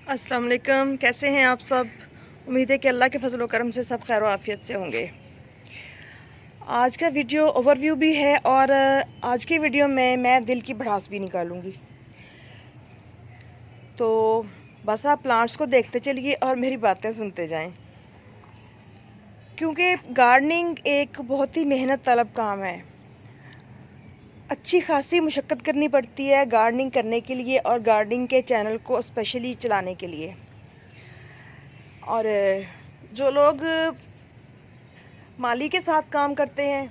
अस्सलाम वालेकुम। कैसे हैं आप सब? उम्मीद है कि अल्लाह के फजल व करम से सब खैर आफियत से होंगे। आज का वीडियो ओवरव्यू भी है और आज की वीडियो में मैं दिल की भड़ास भी निकालूंगी। तो बस आप प्लांट्स को देखते चलिए और मेरी बातें सुनते जाएं, क्योंकि गार्डनिंग एक बहुत ही मेहनत तलब काम है। अच्छी खासी मुशक्क़त करनी पड़ती है गार्डनिंग करने के लिए और गार्डनिंग के चैनल को स्पेशली चलाने के लिए। और जो लोग माली के साथ काम करते हैं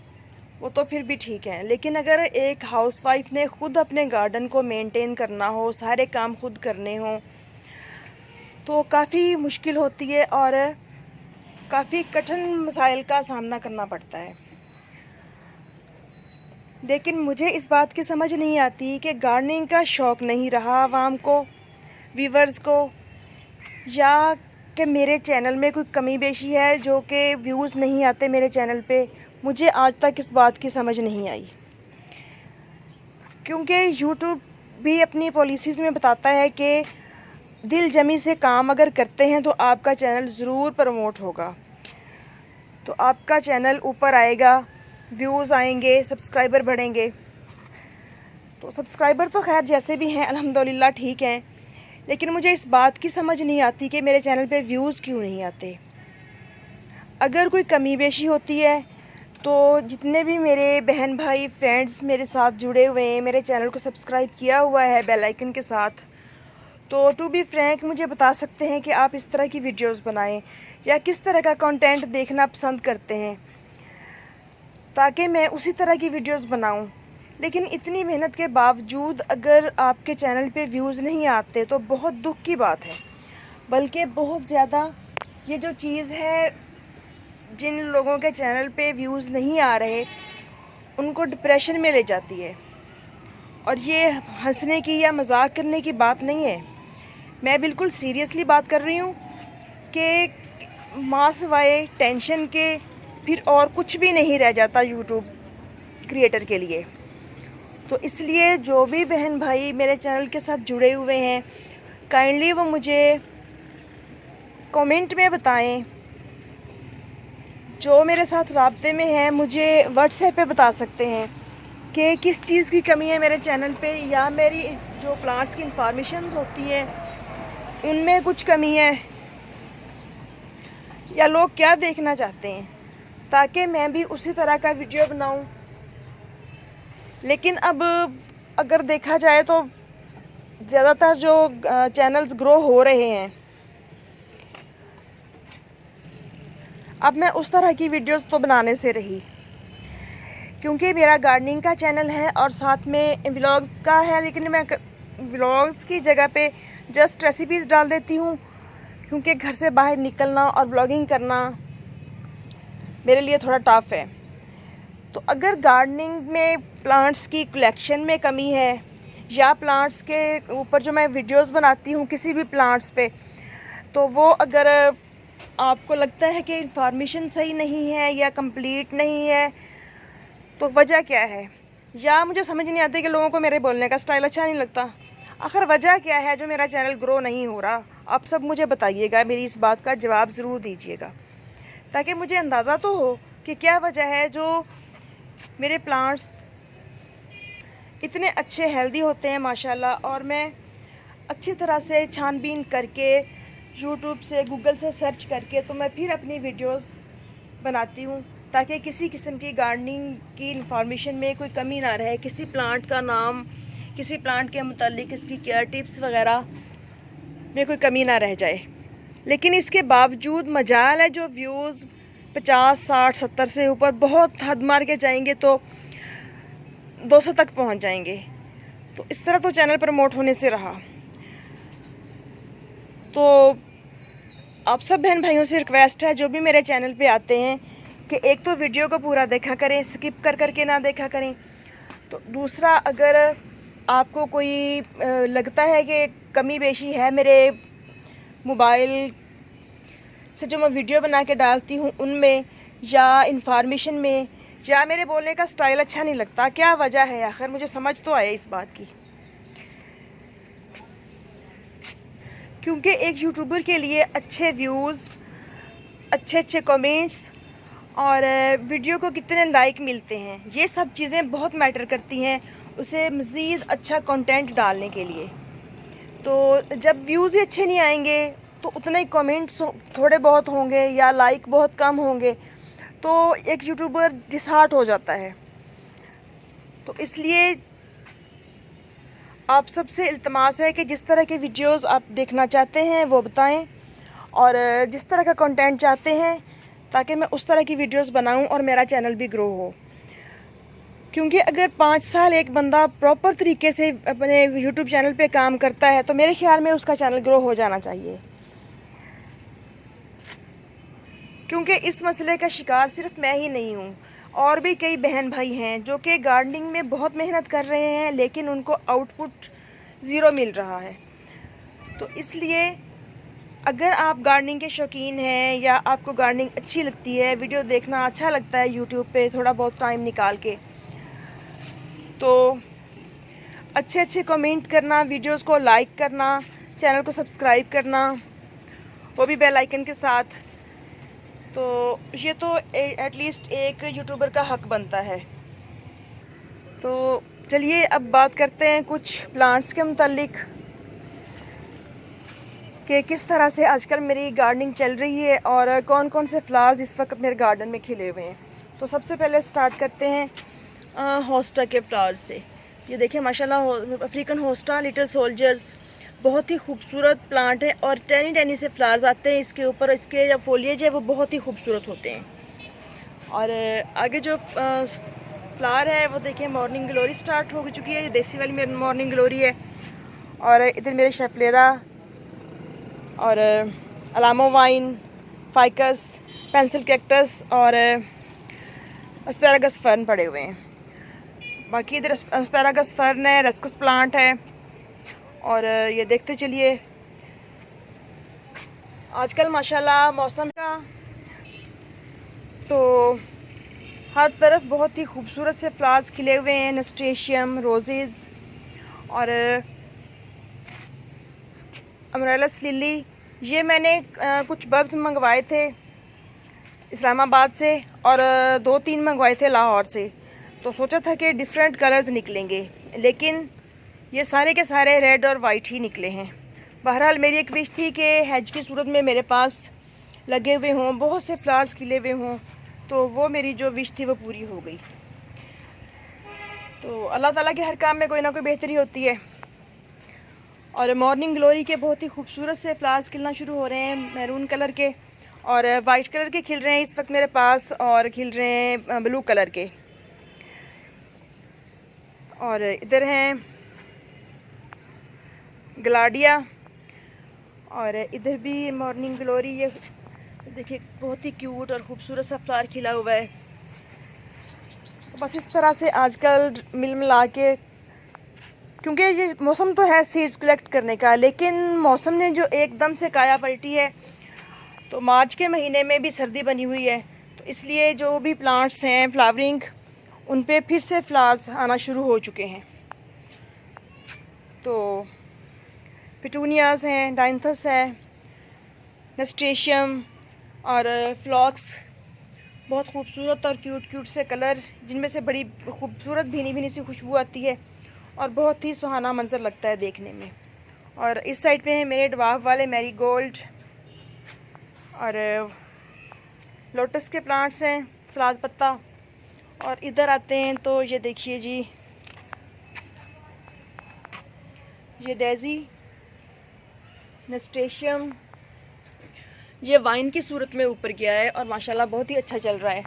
वो तो फिर भी ठीक है, लेकिन अगर एक हाउसवाइफ ने खुद अपने गार्डन को मेंटेन करना हो, सारे काम खुद करने हो, तो काफ़ी मुश्किल होती है और काफ़ी कठिन मसाइल का सामना करना पड़ता है। लेकिन मुझे इस बात की समझ नहीं आती कि गार्डनिंग का शौक़ नहीं रहा आवाम को, व्यूवर्स को, या कि मेरे चैनल में कोई कमी बेशी है जो कि व्यूज़ नहीं आते मेरे चैनल पे। मुझे आज तक इस बात की समझ नहीं आई, क्योंकि यूट्यूब भी अपनी पॉलिसीज़ में बताता है कि दिल जमी से काम अगर करते हैं तो आपका चैनल ज़रूर प्रमोट होगा, तो आपका चैनल ऊपर आएगा, व्यूज़ आएंगे, सब्सक्राइबर बढ़ेंगे। तो सब्सक्राइबर तो खैर जैसे भी हैं अल्हम्दुलिल्लाह ठीक हैं, लेकिन मुझे इस बात की समझ नहीं आती कि मेरे चैनल पे व्यूज़ क्यों नहीं आते। अगर कोई कमी बेशी होती है तो जितने भी मेरे बहन भाई फ्रेंड्स मेरे साथ जुड़े हुए हैं, मेरे चैनल को सब्सक्राइब किया हुआ है बेल आइकन के साथ, तो टू बी फ्रैंक मुझे बता सकते हैं कि आप इस तरह की वीडियोस बनाएं या किस तरह का कंटेंट देखना पसंद करते हैं, ताकि मैं उसी तरह की वीडियोस बनाऊं। लेकिन इतनी मेहनत के बावजूद अगर आपके चैनल पे व्यूज़ नहीं आते तो बहुत दुख की बात है। बल्कि बहुत ज़्यादा ये जो चीज़ है, जिन लोगों के चैनल पे व्यूज़ नहीं आ रहे उनको डिप्रेशन में ले जाती है। और ये हंसने की या मजाक करने की बात नहीं है, मैं बिल्कुल सीरियसली बात कर रही हूँ कि माँ सिवाय टेंशन के फिर और कुछ भी नहीं रह जाता यूट्यूब क्रिएटर के लिए। तो इसलिए जो भी बहन भाई मेरे चैनल के साथ जुड़े हुए हैं, काइंडली वो मुझे कमेंट में बताएं। जो मेरे साथ राब्ते में हैं मुझे व्हाट्सएप पे बता सकते हैं कि किस चीज़ की कमी है मेरे चैनल पे, या मेरी जो प्लांट्स की इंफॉर्मेशंस होती हैं उनमें कुछ कमी है, या लोग क्या देखना चाहते हैं, ताकि मैं भी उसी तरह का वीडियो बनाऊं। लेकिन अब अगर देखा जाए तो ज़्यादातर जो चैनल्स ग्रो हो रहे हैं, अब मैं उस तरह की वीडियोस तो बनाने से रही, क्योंकि मेरा गार्डनिंग का चैनल है और साथ में व्लॉग्स का है। लेकिन मैं व्लॉग्स की जगह पे जस्ट रेसिपीज़ डाल देती हूँ, क्योंकि घर से बाहर निकलना और व्लॉगिंग करना मेरे लिए थोड़ा टफ है। तो अगर गार्डनिंग में प्लांट्स की कलेक्शन में कमी है, या प्लांट्स के ऊपर जो मैं वीडियोस बनाती हूँ किसी भी प्लांट्स पे, तो वो अगर आपको लगता है कि इंफॉर्मेशन सही नहीं है या कंप्लीट नहीं है, तो वजह क्या है, या मुझे समझ नहीं आता कि लोगों को मेरे बोलने का स्टाइल अच्छा नहीं लगता। आखिर वजह क्या है जो मेरा चैनल ग्रो नहीं हो रहा? आप सब मुझे बताइएगा, मेरी इस बात का जवाब ज़रूर दीजिएगा, ताकि मुझे अंदाज़ा तो हो कि क्या वजह है जो मेरे प्लांट्स इतने अच्छे हेल्दी होते हैं माशाल्लाह, और मैं अच्छी तरह से छानबीन करके यूट्यूब से, गूगल से सर्च करके तो मैं फिर अपनी वीडियोस बनाती हूँ, ताकि किसी किस्म की गार्डनिंग की इंफॉर्मेशन में कोई कमी ना रहे, किसी प्लांट का नाम, किसी प्लांट के मुतालिक इसकी केयर टिप्स वगैरह में कोई कमी ना रह जाए। लेकिन इसके बावजूद मजाल है जो व्यूज़ 50, 60, 70 से ऊपर बहुत हद मार के जाएंगे तो 200 तक पहुंच जाएंगे। तो इस तरह तो चैनल प्रमोट होने से रहा। तो आप सब बहन भाइयों से रिक्वेस्ट है जो भी मेरे चैनल पे आते हैं कि एक तो वीडियो को पूरा देखा करें, स्किप कर करके ना देखा करें। तो दूसरा, अगर आपको कोई लगता है कि कमी बेशी है मेरे मोबाइल से जो मैं वीडियो बना के डालती हूँ उनमें, या इंफॉर्मेशन में, या मेरे बोलने का स्टाइल अच्छा नहीं लगता, क्या वजह है आखिर, मुझे समझ तो आए इस बात की। क्योंकि एक यूट्यूबर के लिए अच्छे व्यूज़, अच्छे कमेंट्स और वीडियो को कितने लाइक मिलते हैं, ये सब चीज़ें बहुत मैटर करती हैं उसे मज़ीद अच्छा कंटेंट डालने के लिए। तो जब व्यूज़ ही अच्छे नहीं आएंगे तो उतने ही कमेंट्स थोड़े बहुत होंगे या लाइक बहुत कम होंगे, तो एक यूट्यूबर डिसहार्ट हो जाता है। तो इसलिए आप सबसे इल्तमास है कि जिस तरह के वीडियोस आप देखना चाहते हैं वो बताएं, और जिस तरह का कंटेंट चाहते हैं ताकि मैं उस तरह की वीडियोस बनाऊं और मेरा चैनल भी ग्रो हो। क्योंकि अगर 5 साल एक बंदा प्रॉपर तरीके से अपने यूट्यूब चैनल पे काम करता है तो मेरे ख्याल में उसका चैनल ग्रो हो जाना चाहिए। क्योंकि इस मसले का शिकार सिर्फ मैं ही नहीं हूँ, और भी कई बहन भाई हैं जो कि गार्डनिंग में बहुत मेहनत कर रहे हैं लेकिन उनको आउटपुट ज़ीरो मिल रहा है। तो इसलिए अगर आप गार्डनिंग के शौकीन हैं या आपको गार्डनिंग अच्छी लगती है, वीडियो देखना अच्छा लगता है यूट्यूब पे थोड़ा बहुत टाइम निकाल के, तो अच्छे कमेंट करना, वीडियोस को लाइक करना, चैनल को सब्सक्राइब करना, वो भी बेल आइकन के साथ। तो ये तो एटलीस्ट एक यूट्यूबर का हक बनता है। तो चलिए अब बात करते हैं कुछ प्लांट्स के मुतालिक कि किस तरह से आजकल मेरी गार्डनिंग चल रही है और कौन कौन से फ्लावर्स इस वक्त मेरे गार्डन में खिले हुए हैं। तो सबसे पहले स्टार्ट करते हैं होस्टा के फ्लावर्स से। ये देखिए माशाल्लाह अफ्रीकन होस्टा लिटिल सोल्जर्स बहुत ही खूबसूरत प्लांट है और टैनी से फ्लावर्स आते हैं इसके ऊपर। इसके जो फोलिएज है वो बहुत ही खूबसूरत होते हैं। और आगे जो फ्लावर है वो देखिए मॉर्निंग ग्लोरी स्टार्ट हो चुकी है, ये देसी वाली मेरी मॉर्निंग ग्लोरी है। और इधर मेरे शेफलेरा और Alamo wine, ficus, pencil cactus और एस्पैरागस फर्न पड़े हुए हैं। बाकी इधर एस्पैरागस फर्न है, रस्कस प्लांट है। और ये देखते चलिए आजकल माशाल्लाह मौसम का तो हर तरफ बहुत ही खूबसूरत से फ्लावर्स खिले हुए हैं, नस्टेशियम, रोजेज़ और अमरेलस लिली। ये मैंने कुछ बल्ब्स मंगवाए थे इस्लामाबाद से और 2-3 मंगवाए थे लाहौर से। तो सोचा था कि डिफरेंट कलर्स निकलेंगे, लेकिन ये सारे के सारे रेड और वाइट ही निकले हैं। बहरहाल मेरी एक विश थी कि हैज की सूरत में मेरे पास लगे हुए हों, बहुत से फ्लावर्स खिले हुए हों, तो वो मेरी जो विश थी वो पूरी हो गई। तो अल्लाह ताला के हर काम में कोई ना कोई बेहतरी होती है। और मॉर्निंग ग्लोरी के बहुत ही खूबसूरत से फ्लावर्स खिलना शुरू हो रहे हैं, मैरून कलर के और वाइट कलर के खिल रहे हैं इस वक्त मेरे पास, और खिल रहे हैं ब्लू कलर के। और इधर हैं ग्लाडिया और इधर भी मॉर्निंग ग्लोरी। ये देखिए बहुत ही क्यूट और ख़ूबसूरत सा फ्लावर खिला हुआ है। बस इस तरह से आजकल मिला के, क्योंकि ये मौसम तो है सीड्स कलेक्ट करने का, लेकिन मौसम ने जो एकदम से काया पलटी है, तो मार्च के महीने में भी सर्दी बनी हुई है, तो इसलिए जो भी प्लांट्स हैं फ्लावरिंग उन पे फिर से फ्लावर्स आना शुरू हो चुके हैं। तो पिटूनियाज़ हैं, डाइंथस है, नस्टेशियम और फ्लॉक्स, बहुत खूबसूरत और क्यूट से कलर, जिनमें से बड़ी खूबसूरत भीनी सी खुशबू आती है और बहुत ही सुहाना मंजर लगता है देखने में। और इस साइड पे हैं मेरे डवाफ वाले मैरीगोल्ड और लोटस के प्लांट्स हैं, सलाद पत्ता। और इधर आते हैं तो ये देखिए जी, ये डेज़ी, नस्टेशियम, ये वाइन की सूरत में ऊपर गया है और माशाल्लाह बहुत ही अच्छा चल रहा है।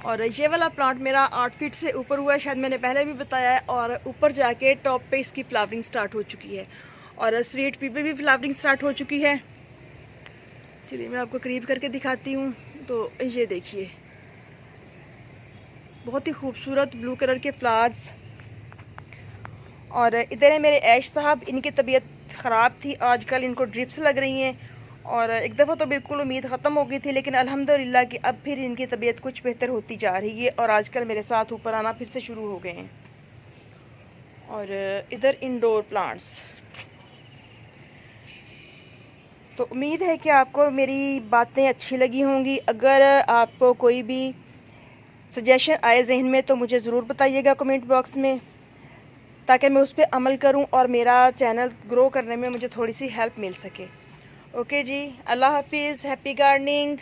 और ये वाला प्लांट मेरा 8 फीट से ऊपर हुआ है, शायद मैंने पहले भी बताया है। और ऊपर जाके टॉप पे इसकी फ्लावरिंग स्टार्ट हो चुकी है और स्वीट पी पे भी फ्लावरिंग स्टार्ट हो चुकी है। चलिए मैं आपको करीब करके दिखाती हूँ। तो ये देखिए बहुत ही खूबसूरत ब्लू कलर के फ्लावर्स। और इधर है मेरे ऐश साहब, इनकी तबीयत ख़राब थी, आजकल इनको ड्रिप्स लग रही हैं और एक दफ़ा तो बिल्कुल उम्मीद ख़त्म हो गई थी, लेकिन अल्हम्दुलिल्लाह कि अब फिर इनकी तबीयत कुछ बेहतर होती जा रही है और आजकल मेरे साथ ऊपर आना फिर से शुरू हो गए हैं। और इधर इंडोर प्लांट्स, तो उम्मीद है कि आपको मेरी बातें अच्छी लगी होंगी। अगर आपको कोई भी सजेशन आए जहन में तो मुझे ज़रूर बताइएगा कमेंट बॉक्स में, ताकि मैं उस पर अमल करूं और मेरा चैनल ग्रो करने में मुझे थोड़ी सी हेल्प मिल सके। ओके जी, अल्लाह हाफिज़, हैप्पी गार्डनिंग।